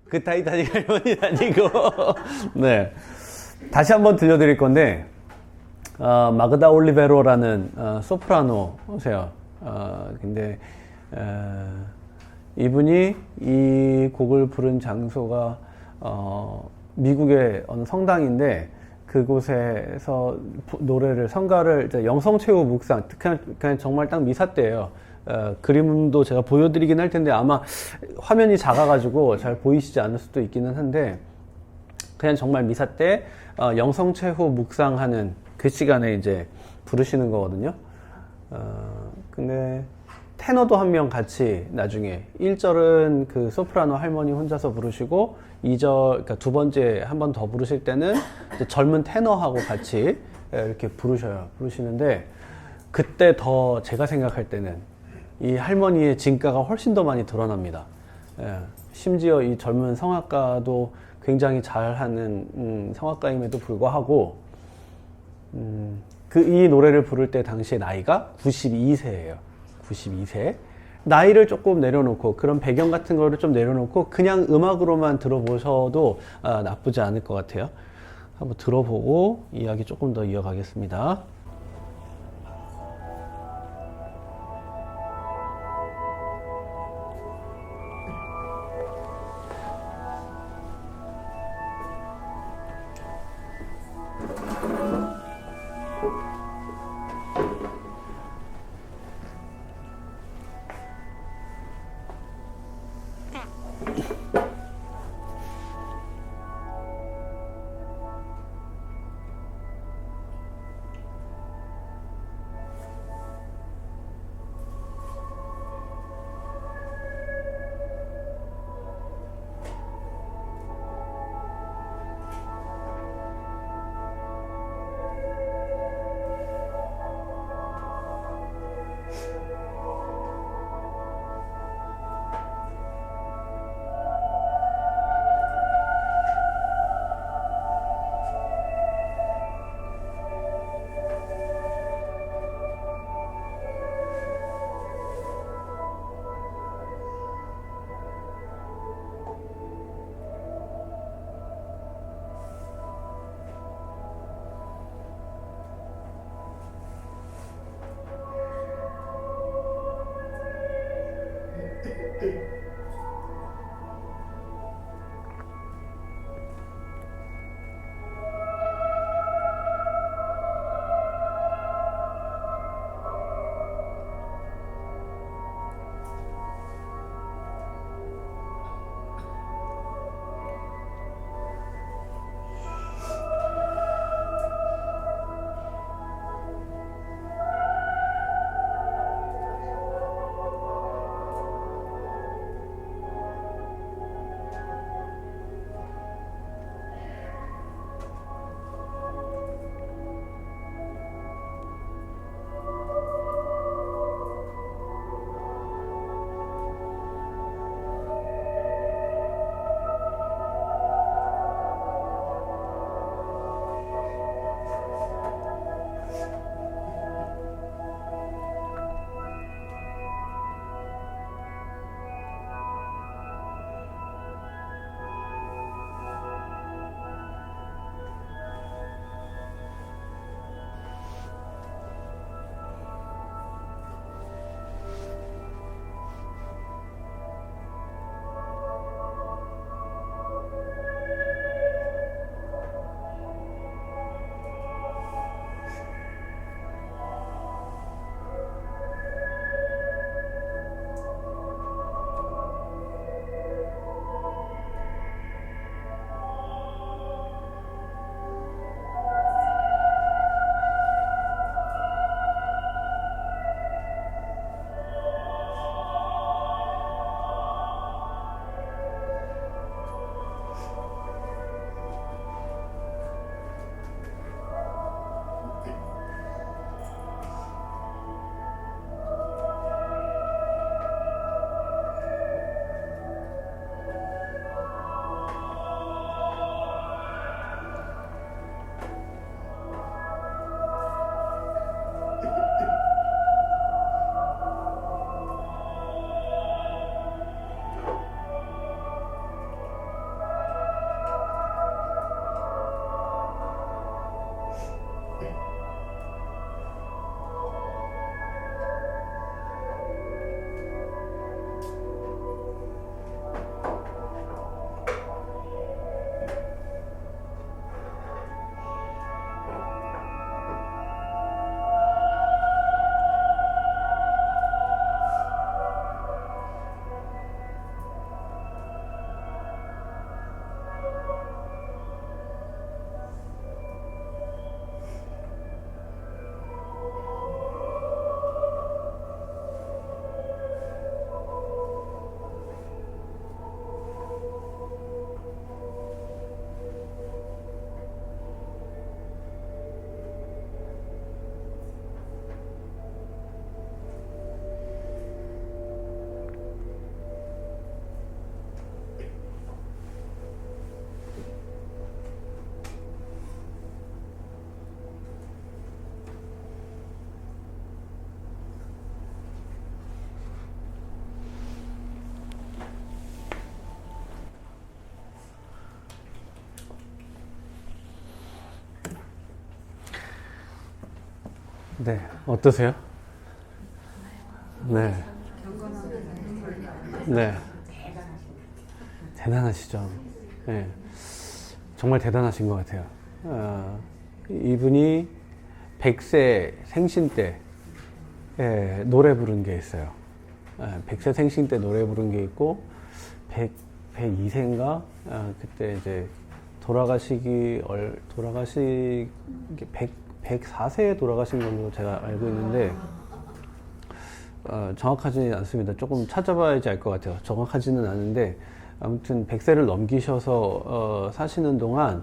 그 타이타닉 할머니 아니고. 네. 다시 한번 들려드릴 건데, 마그다 올리베로라는 소프라노세요. 근데 이분이 이 곡을 부른 장소가 미국의 어느 성당인데, 그곳에서 노래를 성가를 이제 영성체후 묵상, 그냥 정말 딱 미사 때예요. 그림도 제가 보여드리긴 할 텐데 아마 화면이 작아가지고 잘 보이시지 않을 수도 있기는 한데, 그냥 정말 미사 때 영성체후 묵상하는 그 시간에 이제 부르시는 거거든요. 근데 테너도 한 명 같이 나중에 1절은 그 소프라노 할머니 혼자서 부르시고 2절, 그러니까 두 번째 한 번 더 부르실 때는 이제 젊은 테너하고 같이 이렇게 부르시는데, 그때 더 제가 생각할 때는 이 할머니의 진가가 훨씬 더 많이 드러납니다. 심지어 이 젊은 성악가도 굉장히 잘하는 성악가임에도 불구하고 이 노래를 부를 때 당시의 나이가 92세예요. 92세. 나이를 조금 내려놓고 그런 배경 같은 거를 좀 내려놓고 그냥 음악으로만 들어보셔도 나쁘지 않을 것 같아요. 한번 들어보고 이야기 조금 더 이어가겠습니다. 네, 어떠세요? 네, 네, 대단하시죠. 네, 정말 대단하신 것 같아요. 이분이 100세 생신 때 노래 부른 게 있어요. 100세 생신 때 노래 부른 게 있고 102세인가 그때 이제 돌아가시기 104세에 돌아가신 걸로 제가 알고 있는데 정확하지 않습니다. 조금 찾아봐야지 알 것 같아요. 정확하지는 않은데 아무튼 100세를 넘기셔서 사시는 동안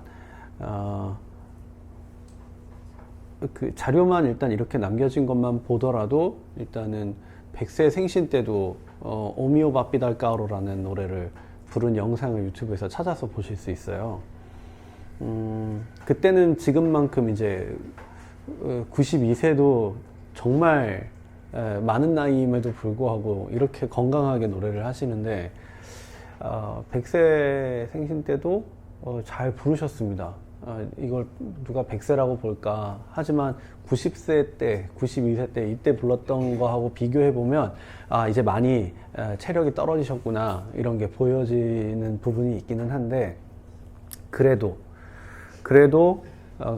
그 자료만 일단 이렇게 남겨진 것만 보더라도 일단은 100세 생신 때도 오미오 바삐달까오로라는 노래를 부른 영상을 유튜브에서 찾아서 보실 수 있어요. 그때는 지금만큼 이제 92세도 정말 많은 나이임에도 불구하고 이렇게 건강하게 노래를 하시는데 100세 생신 때도 잘 부르셨습니다. 이걸 누가 100세라고 볼까 하지만 90세 때 92세 때 이때 불렀던 거하고 비교해 보면 이제 많이 체력이 떨어지셨구나 이런 게 보여지는 부분이 있기는 한데 그래도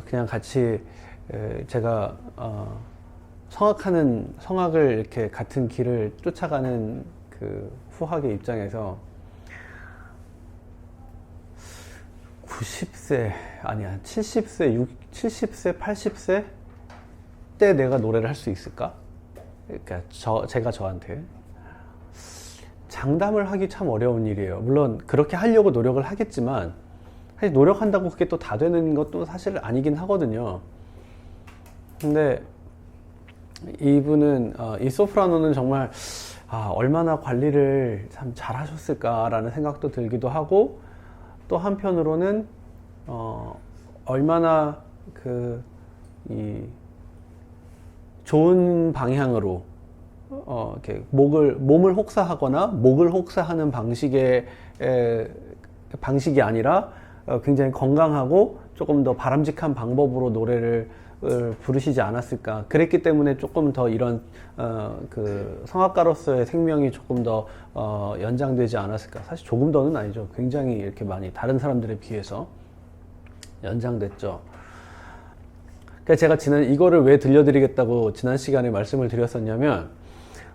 그냥 같이 제가 성악을 이렇게 같은 길을 쫓아가는 그 후학의 입장에서 90세 아니야 70세 70세 80세 때 내가 노래를 할 수 있을까? 그러니까 제가 저한테 장담을 하기 참 어려운 일이에요. 물론 그렇게 하려고 노력을 하겠지만 사실 노력한다고 그게 또 다 되는 것도 사실 아니긴 하거든요. 근데 이분은 이 소프라노는 정말 얼마나 관리를 참 잘하셨을까라는 생각도 들기도 하고 또 한편으로는 얼마나 이 좋은 방향으로 이렇게 몸을 혹사하거나 목을 혹사하는 방식이 아니라 굉장히 건강하고 조금 더 바람직한 방법으로 노래를 부르시지 않았을까. 그랬기 때문에 조금 더 이런 그 성악가로서의 생명이 조금 더 연장되지 않았을까. 사실 조금 더는 아니죠. 굉장히 이렇게 많이 다른 사람들에 비해서 연장됐죠. 그러니까 제가 이거를 왜 들려드리겠다고 지난 시간에 말씀을 드렸었냐면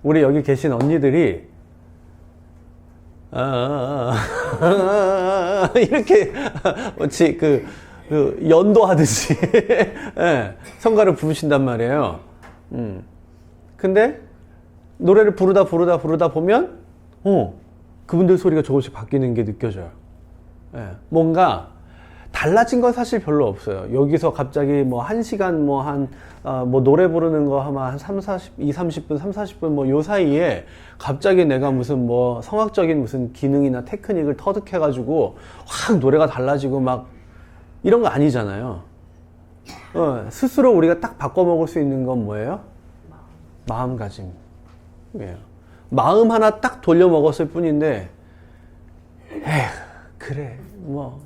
우리 여기 계신 언니들이 이렇게 마치 그 연도하듯이 예, 성가를 부르신단 말이에요. 근데 노래를 부르다 보면 그분들 소리가 조금씩 바뀌는 게 느껴져요. 예, 뭔가 달라진 건 사실 별로 없어요. 여기서 갑자기 뭐 1시간 뭐 노래 부르는 거 한 30분, 40분 뭐 요 사이에 갑자기 내가 무슨 뭐 성악적인 무슨 기능이나 테크닉을 터득해가지고 확 노래가 달라지고 막 이런 거 아니잖아요. 스스로 우리가 딱 바꿔먹을 수 있는 건 뭐예요? 마음가짐이에요. 마음 하나 딱 돌려먹었을 뿐인데 그래 뭐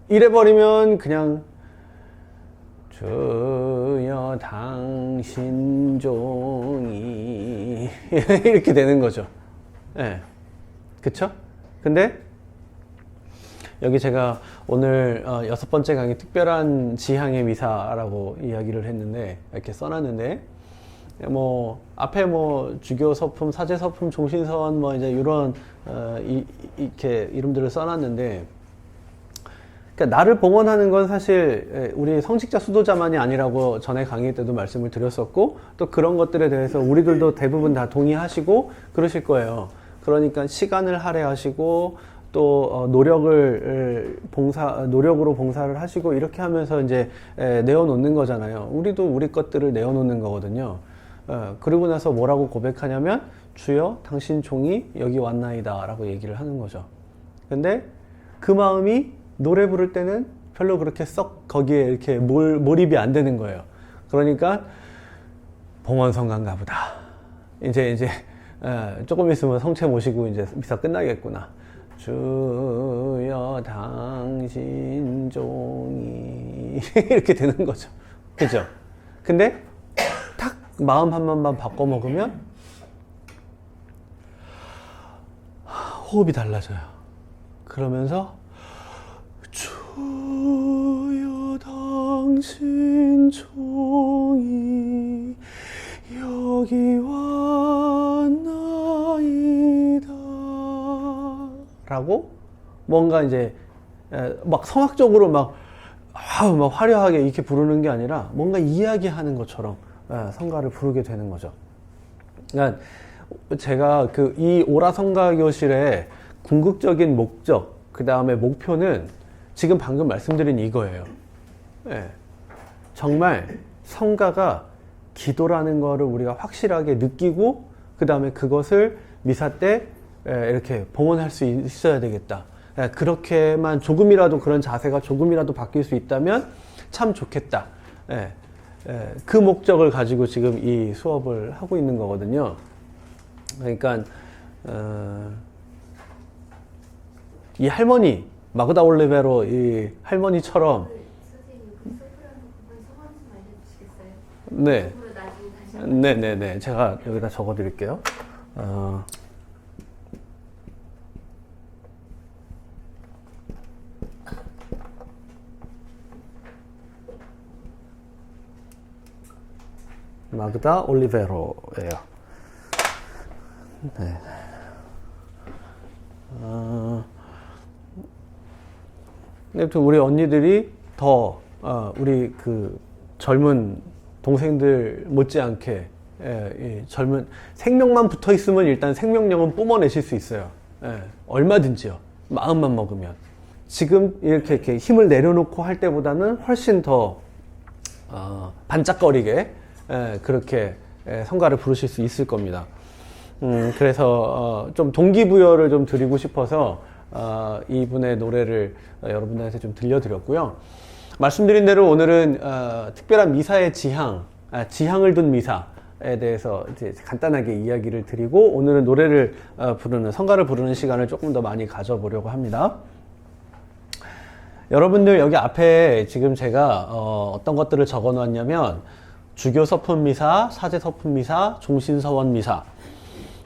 이래버리면 그냥 주여 당신 종이 이렇게 되는 거죠. 그쵸? 근데 여기 제가 오늘 6번째 강의 특별한 지향의 미사라고 이야기를 했는데 이렇게 써놨는데 뭐 앞에 뭐 주교 서품, 사제 서품, 종신서원 뭐 이제 이런 이렇게 이름들을 써놨는데 그러니까 나를 봉헌하는 건 사실 우리 성직자 수도자만이 아니라고 전에 강의 때도 말씀을 드렸었고 또 그런 것들에 대해서 우리들도 대부분 다 동의하시고 그러실 거예요. 그러니까 시간을 할애하시고 또 노력으로 봉사를 하시고 이렇게 하면서 이제 내어놓는 거잖아요. 우리도 우리 것들을 내어놓는 거거든요. 그러고 나서 뭐라고 고백하냐면 주여 당신 종이 여기 왔나이다 라고 얘기를 하는 거죠. 근데 그 마음이 노래 부를 때는 별로 그렇게 썩 거기에 이렇게 몰입이 안 되는 거예요. 그러니까 봉헌성가인가 보다. 이제 조금 있으면 성체 모시고 이제 미사 끝나겠구나. 주여 당신 종이 이렇게 되는 거죠. 그죠? 근데 탁 마음 한 번만 바꿔 먹으면 호흡이 달라져요. 그러면서 주여 당신 종이 여기 왔나이다 라고 뭔가 이제 막 성악적으로 막 화려하게 이렇게 부르는 게 아니라 뭔가 이야기하는 것처럼 성가를 부르게 되는 거죠. 그러니까 제가 이 오라 성가교실의 궁극적인 목적, 그 다음에 목표는 지금 방금 말씀드린 이거예요. 정말 성가가 기도라는 거를 우리가 확실하게 느끼고 그 다음에 그것을 미사 때 이렇게 봉헌할 수 있어야 되겠다. 그렇게만 조금이라도 그런 자세가 조금이라도 바뀔 수 있다면 참 좋겠다. 그 목적을 가지고 지금 이 수업을 하고 있는 거거든요. 그러니까 이 할머니 마그다 올리베로 이 할머니처럼 네, 네네네, 제가 여기다 적어드릴게요. 마그다 올리베로예요. 네. 아무튼 우리 언니들이 더 우리 그 젊은 동생들 못지않게 이 젊은 생명만 붙어 있으면 일단 생명력은 뿜어내실 수 있어요. 얼마든지요. 마음만 먹으면. 지금 이렇게 힘을 내려놓고 할 때보다는 훨씬 더 반짝거리게 그렇게 성가를 부르실 수 있을 겁니다. 그래서 좀 동기부여를 좀 드리고 싶어서 이분의 노래를 여러분들한테 좀 들려드렸고요. 말씀드린 대로 오늘은 특별한 미사의 지향을 둔 미사에 대해서 이제 간단하게 이야기를 드리고, 오늘은 노래를 부르는, 성가를 부르는 시간을 조금 더 많이 가져보려고 합니다. 여러분들 여기 앞에 지금 제가 어떤 것들을 적어 놓았냐면 주교 서품 미사, 사제 서품 미사, 종신서원 미사,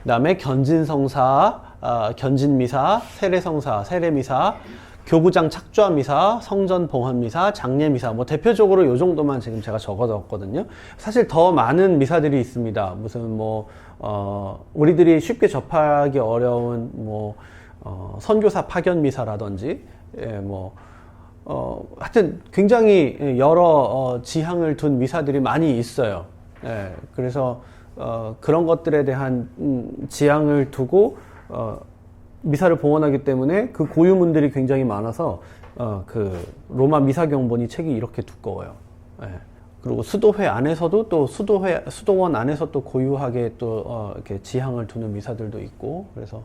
그 다음에 견진성사, 견진미사, 세례성사, 세례미사, 교구장 착좌 미사, 성전 봉헌 미사, 장례 미사, 뭐 대표적으로 요 정도만 지금 제가 적어뒀거든요. 사실 더 많은 미사들이 있습니다. 무슨 우리들이 쉽게 접하기 어려운 선교사 파견 미사라든지, 하여튼 굉장히 여러 지향을 둔 미사들이 많이 있어요. 그래서 그런 것들에 대한 지향을 두고 미사를 봉헌하기 때문에 그 고유문들이 굉장히 많아서 그 로마 미사경본이 책이 이렇게 두꺼워요. 그리고 수도회 안에서도 또 수도원 안에서 또 고유하게 또 이렇게 지향을 두는 미사들도 있고, 그래서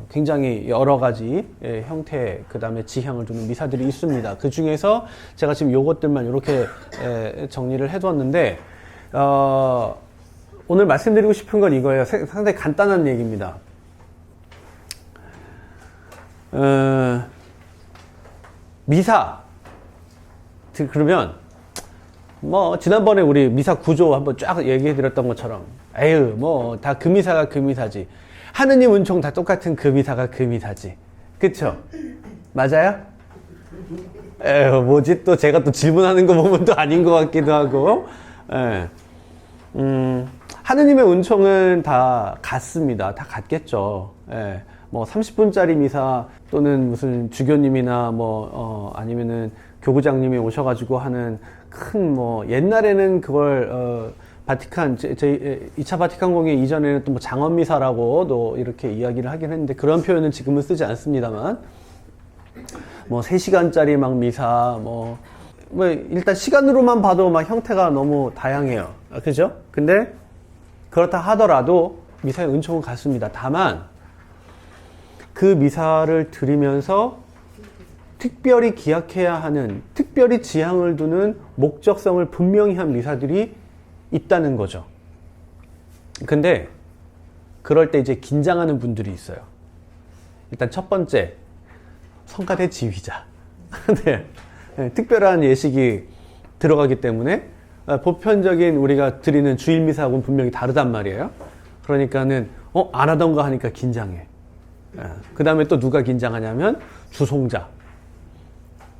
굉장히 여러 가지 형태, 그 다음에 지향을 두는 미사들이 있습니다. 그 중에서 제가 지금 요것들만 이렇게 정리를 해두었는데, 오늘 말씀드리고 싶은 건 이거예요. 상당히 간단한 얘기입니다. 미사. 그러면, 지난번에 우리 미사 구조 한번 쫙 얘기해 드렸던 것처럼, 다 그 미사가 그 미사지. 하느님 은총 다 똑같은 그 미사가 그 미사지. 그쵸? 맞아요? 뭐지? 또 제가 또 질문하는 거 보면 또 아닌 것 같기도 하고. 하느님의 은총은 다 같습니다. 다 같겠죠. 30분짜리 미사 또는 무슨 주교님이나 아니면은 교구장님이 오셔가지고 하는 큰 옛날에는 그걸 바티칸, 2차 바티칸 공회 이전에는 또 장엄미사라고도 이렇게 이야기를 하긴 했는데, 그런 표현은 지금은 쓰지 않습니다만, 3시간짜리 막 미사, 일단 시간으로만 봐도 막 형태가 너무 다양해요. 그죠? 근데, 그렇다 하더라도 미사의 은총은 같습니다. 다만, 그 미사를 드리면서 특별히 기약해야 하는, 특별히 지향을 두는 목적성을 분명히 한 미사들이 있다는 거죠. 근데 그럴 때 이제 긴장하는 분들이 있어요. 일단 첫 번째, 성가대 지휘자. 네. 특별한 예식이 들어가기 때문에 보편적인 우리가 드리는 주일미사하고는 분명히 다르단 말이에요. 그러니까는 안 하던 거 하니까 긴장해. 그 다음에 또 누가 긴장하냐면 주송자.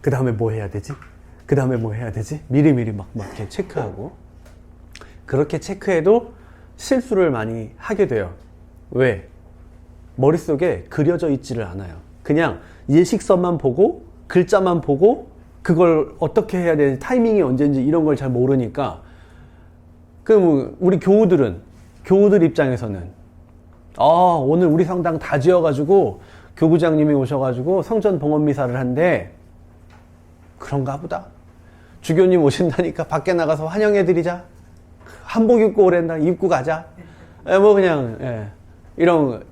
그 다음에 뭐 해야 되지? 그 다음에 뭐 해야 되지? 미리미리 막 이렇게 체크하고. 그렇게 체크해도 실수를 많이 하게 돼요. 왜? 머릿속에 그려져 있지를 않아요. 그냥 예식서만 보고 글자만 보고 그걸 어떻게 해야 되는지 타이밍이 언제인지 이런 걸 잘 모르니까. 그럼 우리 교우들 입장에서는 오늘 우리 성당 다 지어가지고 교구장님이 오셔가지고 성전 봉헌미사를 한대. 그런가 보다. 주교님 오신다니까 밖에 나가서 환영해드리자. 한복 입고 오랜다. 입고 가자. 뭐 그냥 이런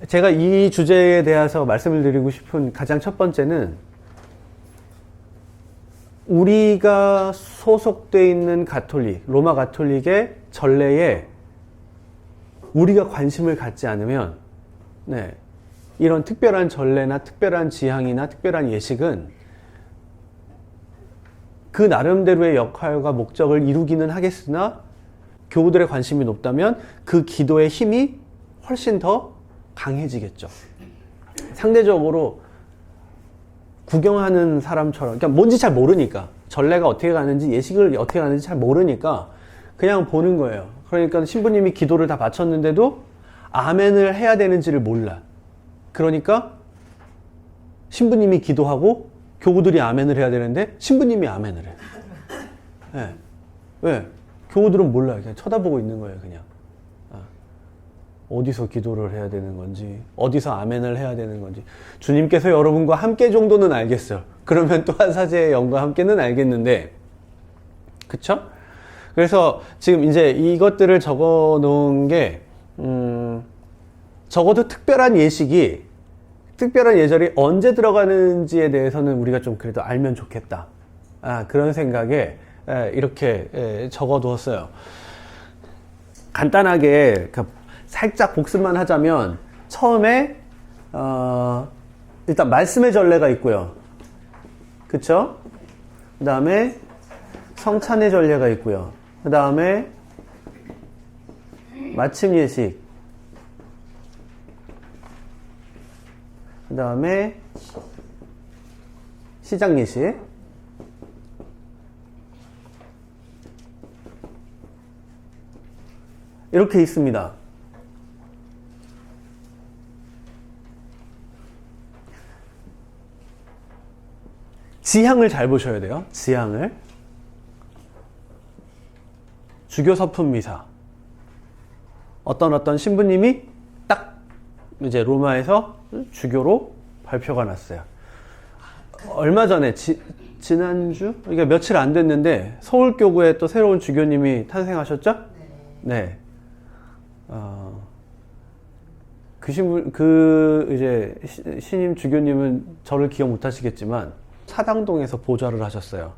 제가 이 주제에 대해서 말씀을 드리고 싶은 가장 첫 번째는 우리가 소속되어 있는 가톨릭, 로마 가톨릭의 전례에 우리가 관심을 갖지 않으면 이런 특별한 전례나 특별한 지향이나 특별한 예식은 그 나름대로의 역할과 목적을 이루기는 하겠으나 교우들의 관심이 높다면 그 기도의 힘이 훨씬 더 강해지겠죠. 상대적으로 구경하는 사람처럼, 그러니까 뭔지 잘 모르니까, 전례가 어떻게 가는지 예식을 어떻게 가는지 잘 모르니까 그냥 보는 거예요. 그러니까 신부님이 기도를 다 마쳤는데도 아멘을 해야 되는지를 몰라. 그러니까 신부님이 기도하고 교우들이 아멘을 해야 되는데 신부님이 아멘을 해. 왜? 교우들은 몰라요. 그냥 쳐다보고 있는 거예요. 그냥 어디서 기도를 해야 되는 건지, 어디서 아멘을 해야 되는 건지. 주님께서 여러분과 함께 정도는 알겠어요. 그러면 또한 사제의 영과 함께는 알겠는데, 그쵸? 그래서 지금 이제 이것들을 적어 놓은 게 적어도 특별한 예절이 언제 들어가는지에 대해서는 우리가 좀 그래도 알면 좋겠다. 그런 생각에 이렇게 적어 두었어요. 간단하게 살짝 복습만 하자면, 처음에 일단 말씀의 전례가 있고요. 그쵸? 그 다음에 성찬의 전례가 있고요. 그 다음에 마침 예식, 그 다음에 시작 예식, 이렇게 있습니다. 지향을 잘 보셔야 돼요. 지향을. 주교 서품 미사. 어떤 신부님이 딱 이제 로마에서 주교로 발표가 났어요. 얼마 전에 지난주? 이게 며칠 안 됐는데 서울교구에 또 새로운 주교님이 탄생하셨죠? 네. 이제 신임 주교님은 저를 기억 못 하시겠지만 사당동에서 보좌를 하셨어요.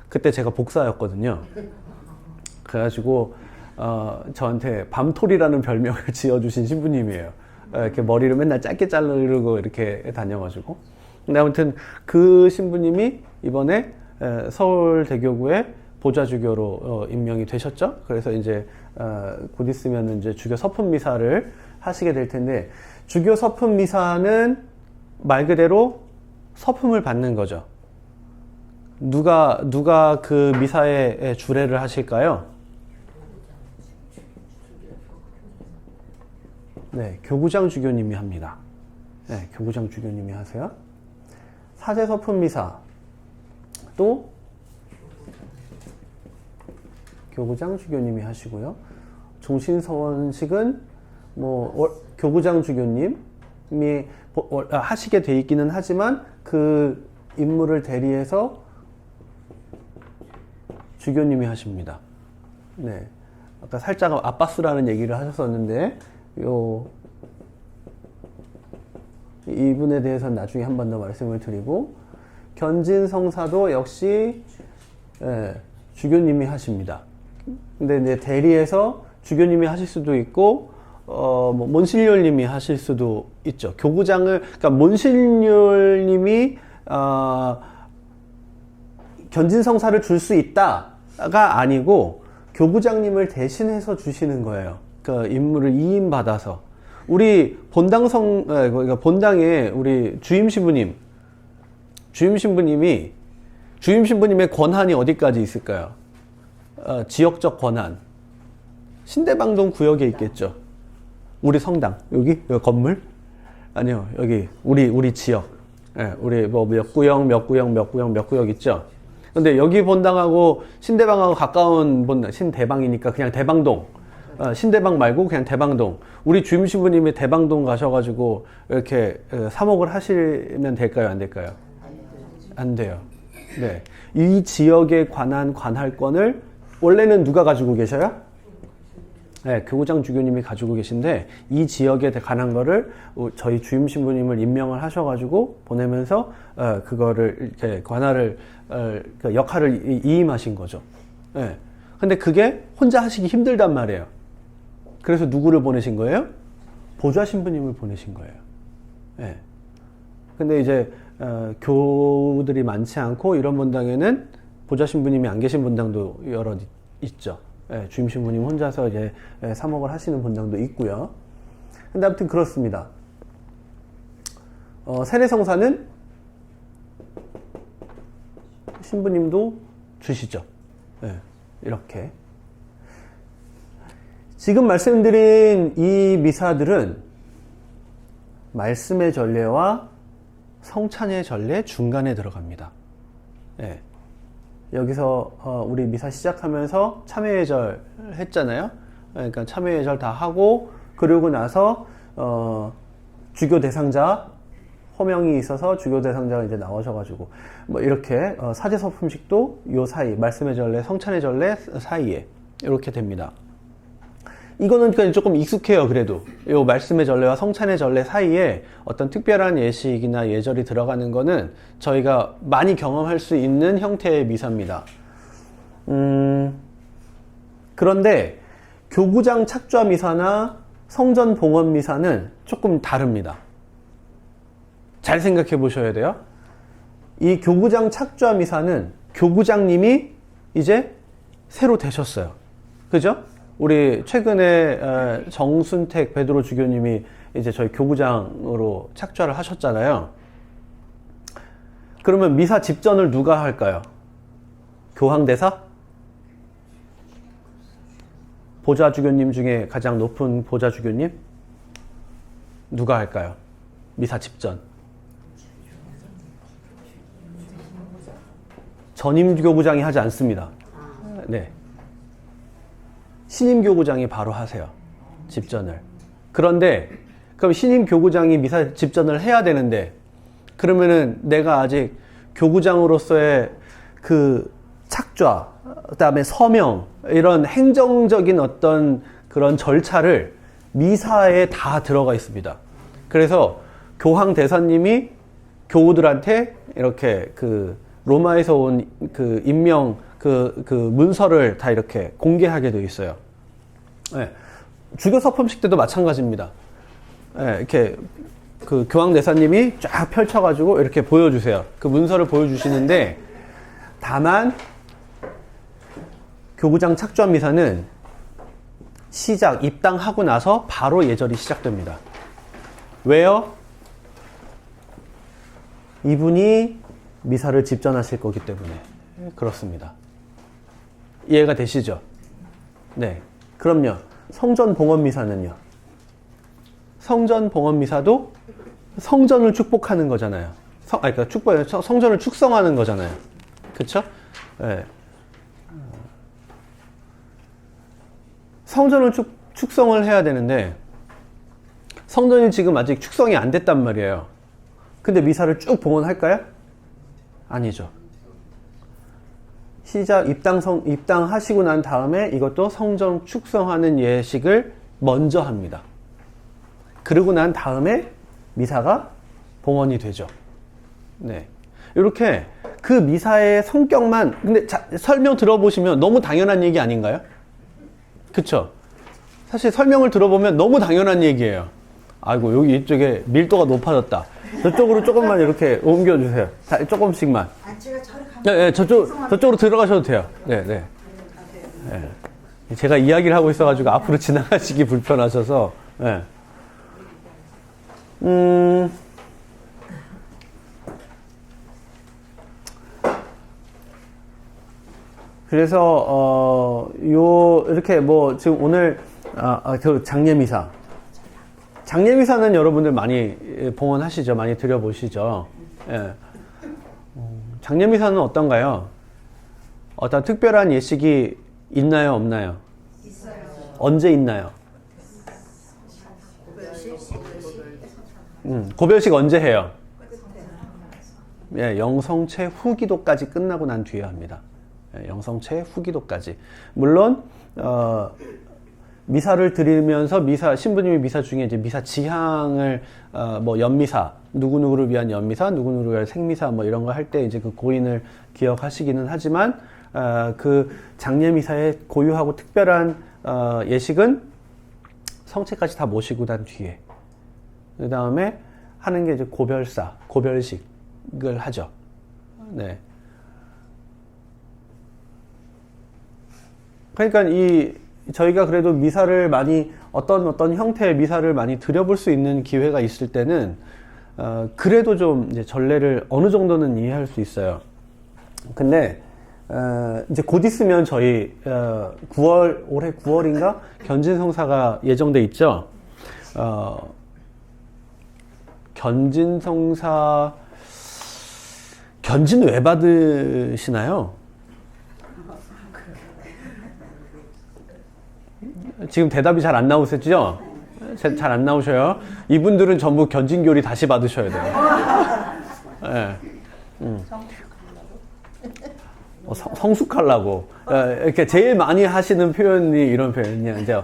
그때 제가 복사였거든요. 그래가지고 저한테 밤톨이라는 별명을 지어주신 신부님이에요. 이렇게 머리를 맨날 짧게 자르고 이렇게 다녀가지고. 근데 아무튼 그 신부님이 이번에 서울대교구에 보좌주교로 임명이 되셨죠. 그래서 이제 곧 있으면 이제 주교 서품 미사를 하시게 될 텐데, 주교 서품 미사는 말 그대로 서품을 받는 거죠. 누가 그 미사에 주례를 하실까요? 네, 교구장 주교님이 합니다. 네, 교구장 주교님이 하세요. 사제 서품 미사 또 교구장 주교님이 하시고요. 종신서원식은 교구장 주교님이 하시게 돼 있기는 하지만 그 임무를 대리해서 주교님이 하십니다. 네. 아까 살짝 아빠스라는 얘기를 하셨었는데, 이분에 대해서는 나중에 한 번 더 말씀을 드리고, 견진성사도 역시 주교님이 하십니다. 근데 이제 대리해서 주교님이 하실 수도 있고, 몬신료님이 하실 수도 있죠. 교구장을, 그러니까 몬신료님이 견진성사를 줄 수 있다가 아니고 교구장님을 대신해서 주시는 거예요. 그 임무를 이임받아서. 우리 그러니까 본당에 우리 주임신부님의 권한이 어디까지 있을까요? 지역적 권한. 신대방동 구역에 있겠죠. 우리 성당. 여기 건물? 아니요. 여기 우리 지역. 예, 우리 뭐 몇 구역 있죠. 근데 여기 본당하고 신대방하고 가까운 본당, 신대방이니까 그냥 대방동. 신대방 말고 그냥 대방동. 우리 주임신부님이 대방동 가셔가지고 이렇게 사목을 하시면 될까요? 안 될까요? 안 돼요. 네. 이 지역에 관한 관할권을 원래는 누가 가지고 계셔요? 네, 교구장 주교님이 가지고 계신데 이 지역에 관한 거를 저희 주임신부님을 임명을 하셔가지고 보내면서 그거를 이렇게 관할을 그 역할을 이임하신 거죠. 네. 근데 그게 혼자 하시기 힘들단 말이에요. 그래서 누구를 보내신 거예요? 보좌 신부님을 보내신 거예요. 네. 근데 이제 교우들이 많지 않고 이런 본당에는 보좌 신부님이 안 계신 본당도 여러 있죠. 예, 주임 신부님 혼자서 이제 사목을 하시는 본당도 있고요. 근데 아무튼 그렇습니다. 세례성사는 신부님도 주시죠. 예, 이렇게. 지금 말씀드린 이 미사들은 말씀의 전례와 성찬의 전례 중간에 들어갑니다. 예. 여기서 우리 미사 시작하면서 참회예절 했잖아요. 그러니까 참회예절 다 하고 그러고 나서 주교 대상자 호명이 있어서 주교 대상자가 이제 나오셔가지고 뭐 이렇게 사제서품식도 요 사이 말씀의 전례, 성찬의 전례 사이에 이렇게 됩니다. 이거는 그냥 조금 익숙해요. 그래도 요 말씀의 전례와 성찬의 전례 사이에 어떤 특별한 예식이나 예절이 들어가는 거는 저희가 많이 경험할 수 있는 형태의 미사입니다. 그런데 교구장 착좌 미사나 성전 봉헌 미사는 조금 다릅니다. 잘 생각해 보셔야 돼요. 이 교구장 착좌 미사는 교구장님이 이제 새로 되셨어요. 그죠? 우리 최근에 정순택 베드로 주교님이 이제 저희 교구장으로 착좌를 하셨잖아요. 그러면 미사 집전을 누가 할까요? 교황대사? 보좌 주교님 중에 가장 높은 보좌 주교님? 누가 할까요? 미사 집전. 전임 교구장이 하지 않습니다. 네. 신임 교구장이 바로 하세요. 집전을. 그런데 그럼 신임 교구장이 미사 집전을 해야 되는데 그러면은 내가 아직 교구장으로서의 그 착좌, 그다음에 서명 이런 행정적인 어떤 그런 절차를 미사에 다 들어가 있습니다. 그래서 교황 대사님이 교우들한테 이렇게 그 로마에서 온 그 임명 그 문서를 다 이렇게 공개하게 되어 있어요. 네. 주교 서품식 때도 마찬가지입니다. 네, 이렇게 그 교황 대사님이 쫙 펼쳐가지고 이렇게 보여주세요. 그 문서를 보여주시는데 다만 교구장 착좌 미사는 입당하고 나서 바로 예절이 시작됩니다. 왜요? 이분이 미사를 집전하실 거기 때문에 그렇습니다. 이해가 되시죠? 네. 그럼요. 성전 봉헌 미사는요. 성전 봉헌 미사도 성전을 축복하는 거잖아요. 그러니까 성전을 축성하는 거잖아요. 그렇죠? 네. 성전을 축성을 해야 되는데 성전이 지금 아직 축성이 안 됐단 말이에요. 근데 미사를 쭉 봉헌할까요? 아니죠. 입당하시고 난 다음에 이것도 성전 축성하는 예식을 먼저 합니다. 그러고 난 다음에 미사가 봉헌이 되죠. 네. 이렇게 그 미사의 성격만, 근데 설명 들어보시면 너무 당연한 얘기 아닌가요? 그쵸? 사실 설명을 들어보면 너무 당연한 얘기예요. 아이고, 여기 이쪽에 밀도가 높아졌다. 저쪽으로 조금만 이렇게 옮겨주세요. 자, 조금씩만. 아, 제가 저를 가면. 네, 네, 저쪽으로 들어가셔도 돼요. 네, 네. 네. 제가 이야기를 하고 있어가지고 앞으로 지나가시기 불편하셔서, 네. 그래서, 이렇게 뭐, 지금 오늘, 그 장례미사. 장례미사는 여러분들 많이 봉헌하시죠? 많이 드려보시죠? 예. 장례미사는 어떤가요? 어떤 특별한 예식이 있나요? 없나요? 있어요. 언제 있나요? 고별식 언제 해요? 예, 영성체 후기도까지 끝나고 난 뒤에 합니다. 예, 영성체 후기도까지. 물론, 미사를 드리면서 신부님이 미사 중에 이제 미사 지향을, 뭐, 연미사, 누구누구를 위한 연미사, 누구누구를 위한 생미사, 뭐, 이런 거 할 때 이제 그 고인을 기억하시기는 하지만, 그 장례미사의 고유하고 특별한, 예식은 성체까지 다 모시고 난 뒤에. 그 다음에 하는 게 이제 고별식을 하죠. 네. 그러니까 저희가 그래도 미사를 많이, 어떤 형태의 미사를 많이 드려볼 수 있는 기회가 있을 때는, 그래도 좀 이제 전례를 어느 정도는 이해할 수 있어요. 근데, 이제 곧 있으면 저희, 올해 9월인가? 견진성사가 예정돼 있죠? 견진성사, 견진 왜 받으시나요? 지금 대답이 잘 안 나오셨죠? 잘 안 나오셔요. 이분들은 전부 견진교리 다시 받으셔야 돼요. 네. 성숙하려고. 이렇게 제일 많이 하시는 표현이 이런 표현이야. 이제,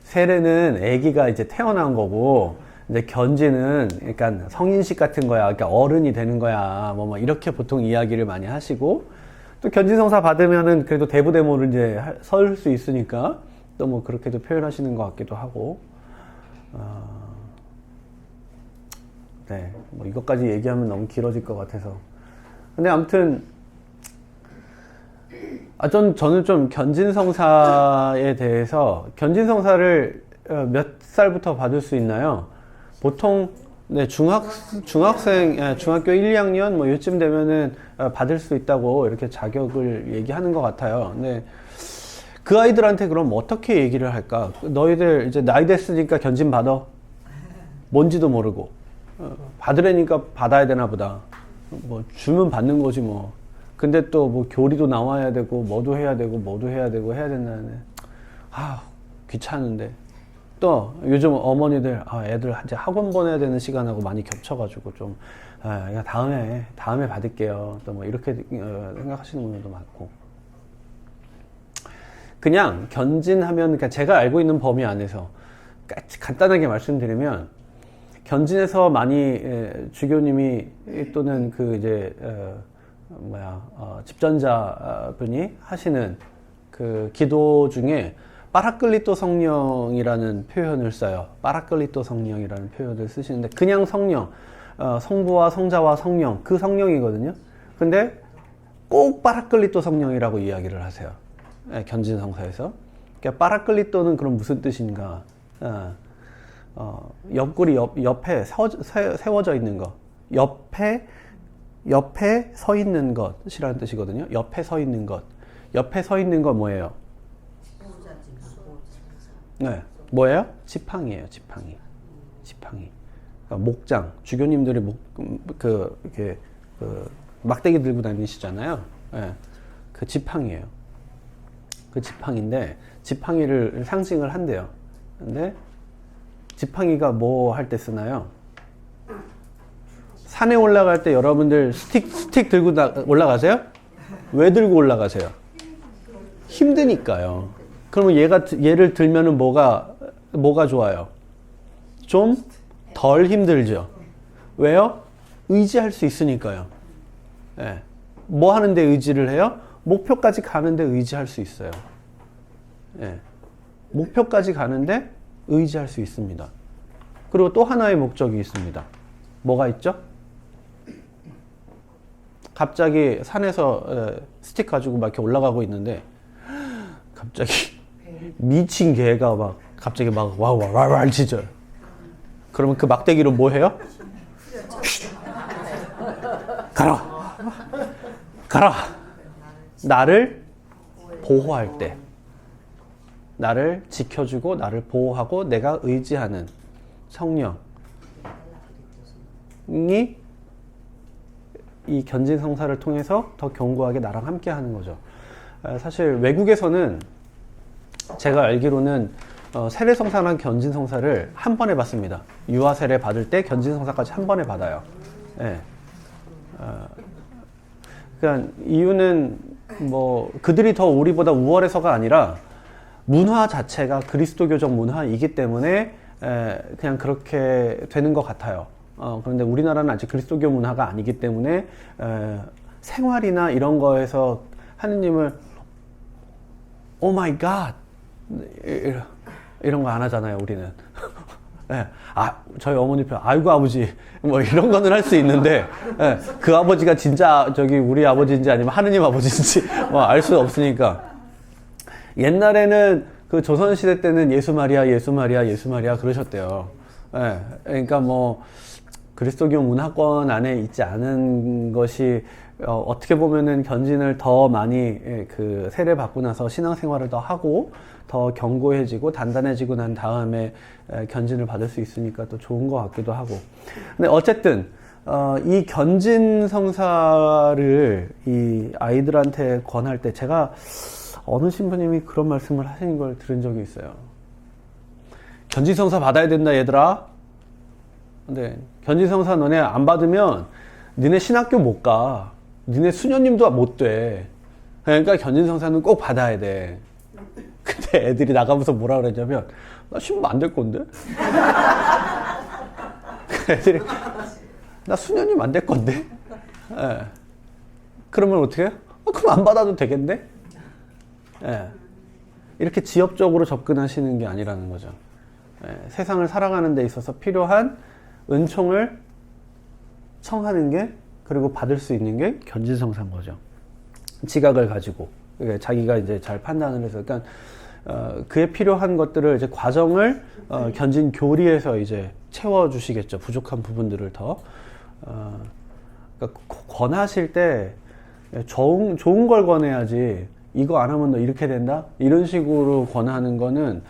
세례는 아기가 이제 태어난 거고, 이제 견지는 그러니까 성인식 같은 거야. 그러니까 어른이 되는 거야. 뭐 이렇게 보통 이야기를 많이 하시고, 또 견진성사 받으면은 그래도 대부대모를 이제 설 수 있으니까 또 뭐 그렇게도 표현하시는 것 같기도 하고, 네, 뭐 이것까지 얘기하면 너무 길어질 것 같아서. 근데 아무튼, 저는 좀 견진성사에 대해서, 견진성사를 몇 살부터 받을 수 있나요? 보통, 네, 중학생, 중학교 1, 2학년 뭐 요쯤 되면은 받을 수 있다고 이렇게 자격을 얘기하는 것 같아요. 근데 그 아이들한테 그럼 어떻게 얘기를 할까? 너희들 이제 나이 됐으니까 견진 받아? 뭔지도 모르고. 받으려니까 받아야 되나 보다. 뭐 주면 받는 거지 뭐. 근데 또 뭐 교리도 나와야 되고 뭐도 해야 되고 해야 된다네. 귀찮은데. 또 요즘 어머니들 애들 이제 학원 보내야 되는 시간하고 많이 겹쳐가지고 좀 야, 다음에 받을게요. 또 뭐 이렇게 생각하시는 분들도 많고. 그냥 견진하면, 그러니까 제가 알고 있는 범위 안에서 간단하게 말씀드리면, 견진에서 많이 주교님이 또는 그 이제 집전자 분이 하시는 그 기도 중에 파라클리토 성령이라는 표현을 써요. 파라클리토 성령이라는 표현을 쓰시는데, 그냥 성령, 성부와 성자와 성령, 그 성령이거든요. 근데 꼭 파라클리토 성령이라고 이야기를 하세요. 견진성사에서. 그러니까 파라클리토는 그럼 무슨 뜻인가? 옆구리 옆에 세워져 있는 것. 옆에 서 있는 것이라는 뜻이거든요. 옆에 서 있는 것. 옆에 서 있는 것 뭐예요? 네, 뭐예요? 지팡이에요. 지팡이. 그러니까 목장. 주교님들이 이렇게 막대기 들고 다니시잖아요. 네, 그 지팡이에요. 그 지팡이인데 지팡이를 상징을 한대요. 근데 지팡이가 뭐 할 때 쓰나요? 산에 올라갈 때 여러분들 스틱 들고 올라가세요? 왜 들고 올라가세요? 힘드니까요. 그러면 얘를 들면은 뭐가 좋아요? 좀 덜 힘들죠. 왜요? 의지할 수 있으니까요. 네. 뭐 하는데 의지를 해요? 목표까지 가는데 의지할 수 있어요. 네. 목표까지 가는데 의지할 수 있습니다. 그리고 또 하나의 목적이 있습니다. 뭐가 있죠? 갑자기 산에서 스틱 가지고 막 이렇게 올라가고 있는데 갑자기 미친 개가 막 갑자기 막 와와와와 짖어요. 그러면 그 막대기로 뭐 해요? 가라! 가라! 나를 보호할 때, 나를 지켜주고 나를 보호하고 내가 의지하는 성령이 이 견진성사를 통해서 더 견고하게 나랑 함께 하는 거죠. 사실 외국에서는 제가 알기로는 세례성사랑 견진성사를 한 번에 받습니다. 유아 세례 받을 때 견진성사까지 한 번에 받아요. 네. 그러니까 이유는 뭐 그들이 더 우리보다 우월해서가 아니라 문화 자체가 그리스도교적 문화이기 때문에 그냥 그렇게 되는 것 같아요. 그런데 우리나라는 아직 그리스도교 문화가 아니기 때문에 생활이나 이런 거에서 하느님을 오 마이 갓 이런 거 안 하잖아요, 우리는. 네. 저희 어머니 편, 아이고 아버지 뭐 이런 거는 할 수 있는데 네. 그 아버지가 진짜 우리 아버지인지 아니면 하느님 아버지인지 뭐 알 수 없으니까. 옛날에는 그 조선시대 때는 예수 마리아 예수 마리아 예수 마리아 그러셨대요. 네. 그러니까 뭐 그리스도교 문화권 안에 있지 않은 것이 어떻게 보면은 견진을 더 많이 그 세례 받고 나서 신앙생활을 더 하고 더 견고해지고 단단해지고 난 다음에 견진을 받을 수 있으니까 또 좋은 것 같기도 하고. 근데 어쨌든 이 견진 성사를 이 아이들한테 권할 때 제가 어느 신부님이 그런 말씀을 하신 걸 들은 적이 있어요. 견진 성사 받아야 된다 얘들아. 근데 견진성사 너네 안 받으면 너네 신학교 못 가. 너네 수녀님도 못 돼. 그러니까 견진성사는 꼭 받아야 돼. 근데 애들이 나가면서 뭐라 그랬냐면 나 신부 안 될 건데? 애들이 나 수녀님 안 될 건데? 예. 그러면 어떻게 해요? 그럼 안 받아도 되겠네? 예. 이렇게 지엽적으로 접근하시는 게 아니라는 거죠. 예. 세상을 살아가는 데 있어서 필요한 은총을 청하는 게 그리고 받을 수 있는 게 견진성사인 거죠. 지각을 가지고 자기가 이제 잘 판단을 해서 그러니까 그에 필요한 것들을 이제 과정을 견진 교리에서 이제 채워주시겠죠. 부족한 부분들을 더 그러니까 권하실 때 좋은 걸 권해야지. 이거 안 하면 너 이렇게 된다? 이런 식으로 권하는 거는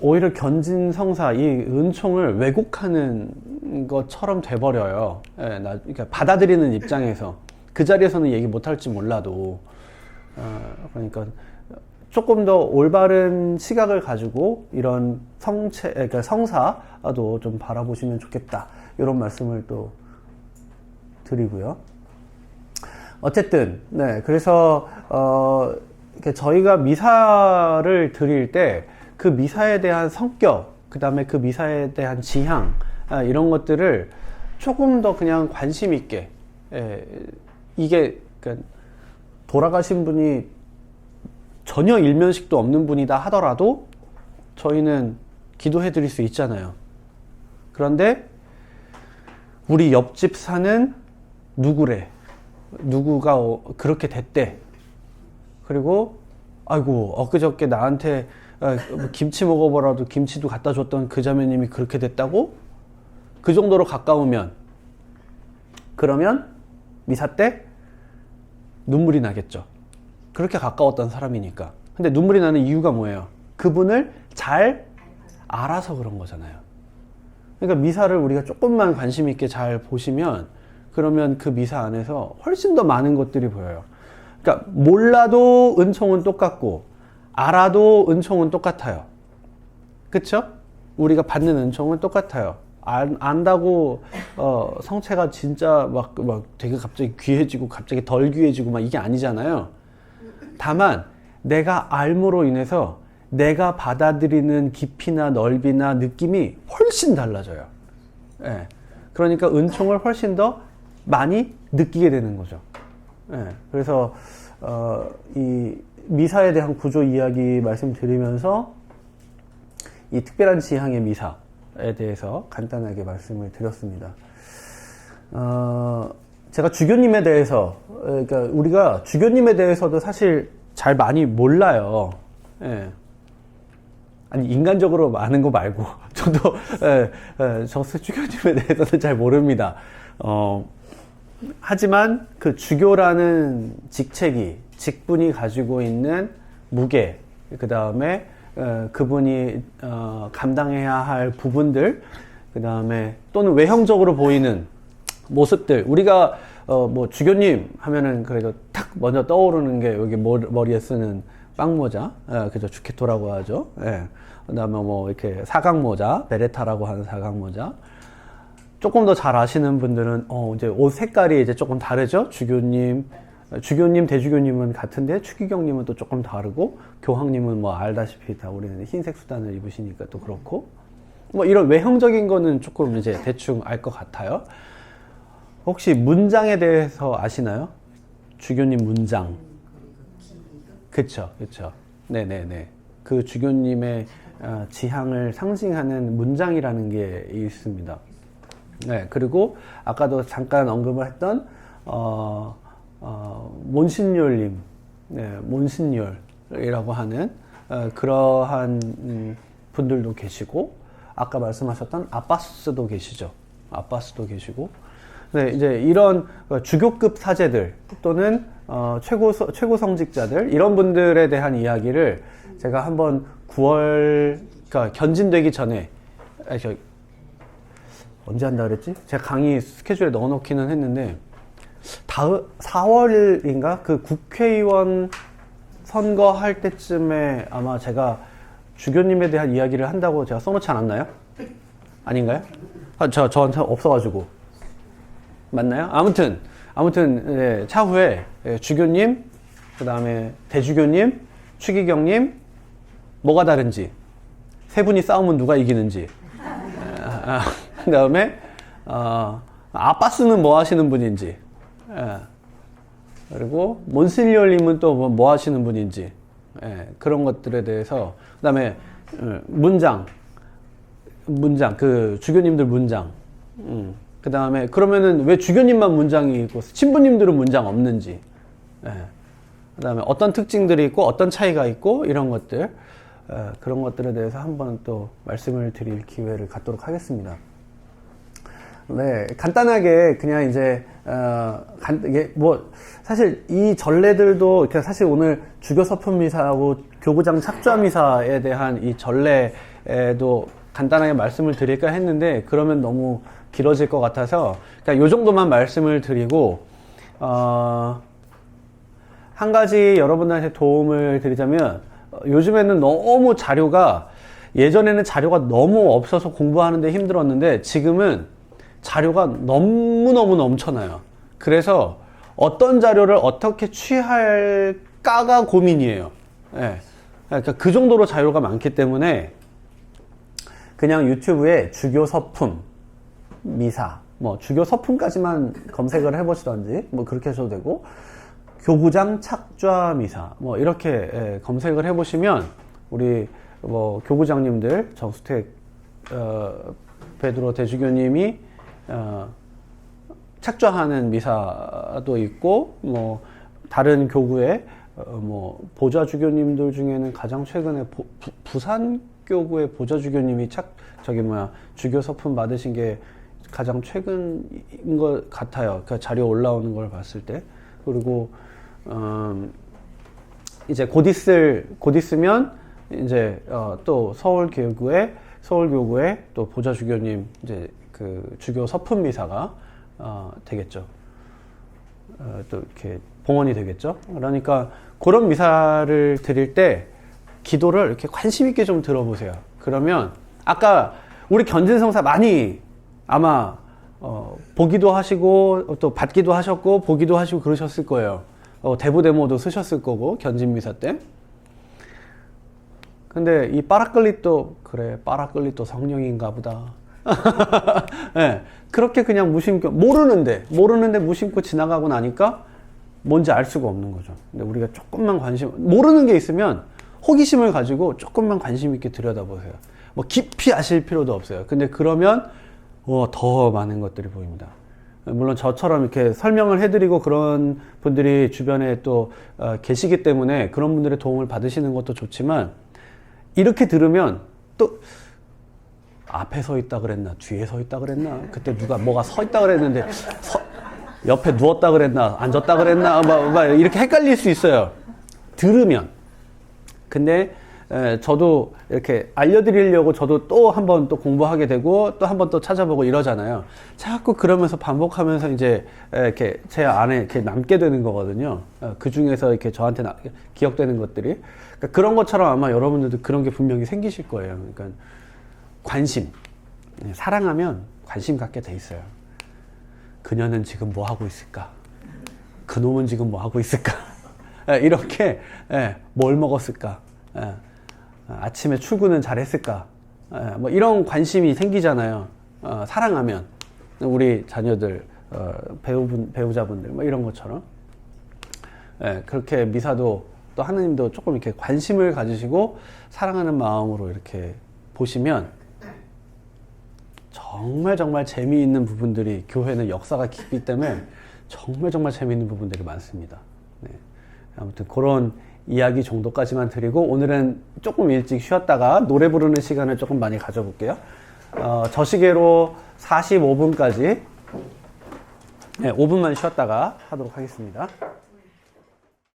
오히려 견진성사, 이 은총을 왜곡하는 것처럼 돼버려요. 예, 그러니까 받아들이는 입장에서. 그 자리에서는 얘기 못할지 몰라도. 그러니까 조금 더 올바른 시각을 가지고 이런 그러니까 성사도 좀 바라보시면 좋겠다. 이런 말씀을 또 드리고요. 어쨌든, 네. 그래서, 저희가 미사를 드릴 때 그 미사에 대한 성격, 그 다음에 그 미사에 대한 지향, 이런 것들을 조금 더 그냥 관심 있게, 이게, 그러니까 돌아가신 분이 전혀 일면식도 없는 분이다 하더라도 저희는 기도해 드릴 수 있잖아요. 그런데 우리 옆집 사는 누구래. 누구가 그렇게 됐대. 그리고 아이고 엊그저께 나한테 김치 먹어보라도 김치도 갖다 줬던 그 자매님이 그렇게 됐다고? 그 정도로 가까우면 그러면 미사 때 눈물이 나겠죠. 그렇게 가까웠던 사람이니까. 근데 눈물이 나는 이유가 뭐예요? 그분을 잘 알아서 그런 거잖아요. 그러니까 미사를 우리가 조금만 관심 있게 잘 보시면 그러면 그 미사 안에서 훨씬 더 많은 것들이 보여요. 그러니까 몰라도 은총은 똑같고 알아도 은총은 똑같아요. 그쵸? 우리가 받는 은총은 똑같아요. 안다고 성체가 진짜 막 되게 갑자기 귀해지고 갑자기 덜 귀해지고 막 이게 아니잖아요. 다만 내가 알므로 인해서 내가 받아들이는 깊이나 넓이나 느낌이 훨씬 달라져요. 예. 그러니까 은총을 훨씬 더 많이 느끼게 되는 거죠. 예. 그래서 이 미사에 대한 구조 이야기 말씀드리면서 이 특별한 지향의 미사에 대해서 간단하게 말씀을 드렸습니다. 제가 주교님에 대해서, 그러니까 우리가 주교님에 대해서도 사실 잘 많이 몰라요. 예. 아니, 인간적으로 아는 거 말고, 저도, 저 주교님에 대해서는 잘 모릅니다. 하지만 그 주교라는 직분이 가지고 있는 무게, 그 다음에, 그분이, 감당해야 할 부분들, 그 다음에 또는 외형적으로 보이는 모습들. 우리가, 뭐, 주교님 하면은 그래도 탁 먼저 떠오르는 게 여기 머리에 쓰는 빵모자, 그죠. 주케토라고 하죠. 예. 그 다음에 뭐, 이렇게 사각모자, 베레타라고 하는 사각모자. 조금 더 잘 아시는 분들은, 이제 옷 색깔이 이제 조금 다르죠. 주교님, 대주교님은 같은데, 추기경님은 또 조금 다르고, 교황님은 뭐 알다시피 다 우리는 흰색 수단을 입으시니까 또 그렇고, 뭐 이런 외형적인 거는 조금 이제 대충 알 것 같아요. 혹시 문장에 대해서 아시나요? 주교님 문장. 그쵸. 네네네. 그 주교님의 지향을 상징하는 문장이라는 게 있습니다. 네, 그리고 아까도 잠깐 언급을 했던 몬신뇨님, 네, 몬신뇨이라고 하는 그러한 분들도 계시고, 아까 말씀하셨던 아빠스도 계시죠. 아빠스도 계시고, 네, 이제 이런 주교급 사제들 또는 최고 성직자들 이런 분들에 대한 이야기를 제가 한번 9월 그러니까 견진되기 전에 언제 한다 그랬지? 제가 강의 스케줄에 넣어놓기는 했는데 다음 4월인가 그 국회의원 선거할 때쯤에 아마 제가 주교님에 대한 이야기를 한다고 제가 써놓지 않았나요? 아닌가요? 저한테 없어가지고 맞나요? 아무튼 네, 차후에 주교님, 그 다음에 대주교님, 추기경님 뭐가 다른지, 세 분이 싸우면 누가 이기는지, 그 다음에 아빠스는 뭐 하시는 분인지, 그리고 몬실리올님은 또 뭐 하시는 분인지, 그런 것들에 대해서, 그 다음에 문장, 그 주교님들 문장, 그 다음에 그러면은 왜 주교님만 문장이 있고 신부님들은 문장 없는지, 그 다음에 어떤 특징들이 있고 어떤 차이가 있고 이런 것들, 그런 것들에 대해서 한번 또 말씀을 드릴 기회를 갖도록 하겠습니다. 네, 간단하게 그냥 이제 이게 뭐 사실 이 전례들도 사실 오늘 주교 서품 미사하고 교구장 착좌 미사에 대한 이 전례에도 간단하게 말씀을 드릴까 했는데 그러면 너무 길어질 것 같아서 그냥 요 정도만 말씀을 드리고 한 가지 여러분들한테 도움을 드리자면 요즘에는 너무 자료가 예전에는 자료가 너무 없어서 공부하는데 힘들었는데 지금은 자료가 너무너무 넘쳐나요. 그래서 어떤 자료를 어떻게 취할까가 고민이에요. 네. 그러니까 그 정도로 자료가 많기 때문에 그냥 유튜브에 주교 서품 미사, 뭐 주교 서품까지만 검색을 해보시던지 뭐 그렇게 하셔도 되고 교구장 착좌 미사 뭐 이렇게 검색을 해보시면 우리 뭐 교구장님들 정수택 베드로 대주교님이 착좌하는 미사도 있고 뭐 다른 교구의 뭐 보좌 주교님들 중에는 가장 최근에 부산 교구의 보좌 주교님이 주교 서품 받으신 게 가장 최근인 것 같아요. 그 자료 올라오는 걸 봤을 때. 그리고 이제 곧 있으면 이제 또 서울교구의 또 보좌 주교님 이제 그 주교 서품 미사가 되겠죠. 또 이렇게 봉헌이 되겠죠. 그러니까 그런 미사를 드릴 때 기도를 이렇게 관심 있게 좀 들어보세요. 그러면 아까 우리 견진성사 많이 아마 보기도 하시고 또 받기도 하셨고 보기도 하시고 그러셨을 거예요. 대부데모도 쓰셨을 거고 견진미사 때. 근데 이 빠라클릿도 그래 빠라클릿도 성령인가 보다. 네, 그렇게 그냥 무심코 모르는데 무심코 지나가고 나니까 뭔지 알 수가 없는 거죠. 근데 우리가 조금만 모르는 게 있으면 호기심을 가지고 조금만 관심 있게 들여다보세요. 뭐 깊이 아실 필요도 없어요. 근데 그러면 더 많은 것들이 보입니다. 물론 저처럼 이렇게 설명을 해드리고 그런 분들이 주변에 또 계시기 때문에 그런 분들의 도움을 받으시는 것도 좋지만, 이렇게 들으면 또 앞에 서 있다 그랬나 뒤에 서 있다 그랬나, 그때 누가 뭐가 서 있다 그랬는데 옆에 누웠다 그랬나 앉았다 그랬나 막 이렇게 헷갈릴 수 있어요, 들으면. 근데 저도 이렇게 알려드리려고 저도 또 한 번 또 공부하게 되고 또 한 번 또 찾아보고 이러잖아요. 자꾸 그러면서 반복하면서 이제 이렇게 제 안에 이렇게 남게 되는 거거든요. 그 중에서 이렇게 저한테 기억되는 것들이. 그러니까 그런 것처럼 아마 여러분들도 그런 게 분명히 생기실 거예요. 그러니까 관심. 사랑하면 관심 갖게 돼 있어요. 그녀는 지금 뭐 하고 있을까? 그놈은 지금 뭐 하고 있을까? 이렇게 뭘 먹었을까? 아침에 출근은 잘했을까? 뭐 이런 관심이 생기잖아요. 사랑하면 우리 자녀들, 배우자분들 뭐 이런 것처럼. 그렇게 미사도 또 하느님도 조금 이렇게 관심을 가지시고 사랑하는 마음으로 이렇게 보시면 정말 재미있는 부분들이, 교회는 역사가 깊기 때문에 정말 재미있는 부분들이 많습니다. 네. 아무튼 그런 이야기 정도까지만 드리고, 오늘은 조금 일찍 쉬었다가 노래 부르는 시간을 조금 많이 가져볼게요. 저시계로 45분까지 5분만 쉬었다가 하도록 하겠습니다.